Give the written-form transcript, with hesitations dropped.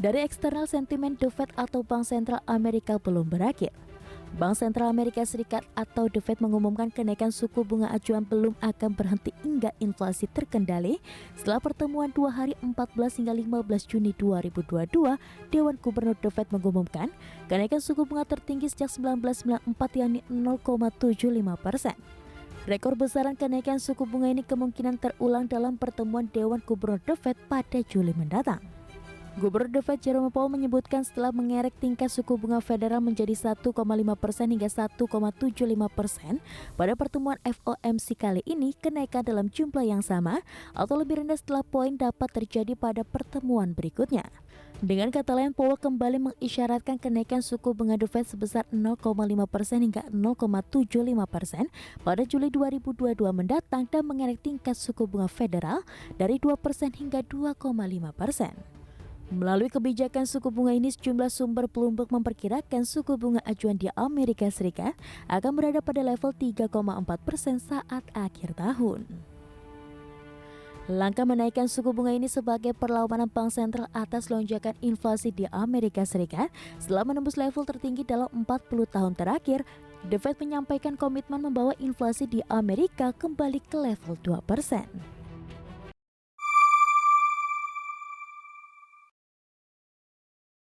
Dari eksternal, sentimen The Fed atau Bank Sentral Amerika belum berakhir. Bank Sentral Amerika Serikat atau The Fed mengumumkan kenaikan suku bunga acuan belum akan berhenti hingga inflasi terkendali. Setelah pertemuan 2 hari 14 hingga 15 Juni 2022, Dewan Gubernur The Fed mengumumkan kenaikan suku bunga tertinggi sejak 1994 yakni 0,75%. Rekor besaran kenaikan suku bunga ini kemungkinan terulang dalam pertemuan Dewan Gubernur The Fed pada Juli mendatang. Gubernur The Fed Jerome Powell menyebutkan setelah mengerek tingkat suku bunga federal menjadi 1,5% hingga 1,75% pada pertemuan FOMC kali ini, kenaikan dalam jumlah yang sama atau lebih rendah setelah poin dapat terjadi pada pertemuan berikutnya. Dengan kata lain, Powell kembali mengisyaratkan kenaikan suku bunga The Fed sebesar 0,5% hingga 0,75% pada Juli 2022 mendatang dan mengerek tingkat suku bunga federal dari 2% hingga 2,5%. Melalui kebijakan suku bunga ini, sejumlah sumber Bloomberg memperkirakan suku bunga acuan di Amerika Serikat akan berada pada level 3,4% saat akhir tahun. Langkah menaikkan suku bunga ini sebagai perlawanan bank sentral atas lonjakan inflasi di Amerika Serikat setelah menembus level tertinggi dalam 40 tahun terakhir. The Fed menyampaikan komitmen membawa inflasi di Amerika kembali ke level 2%.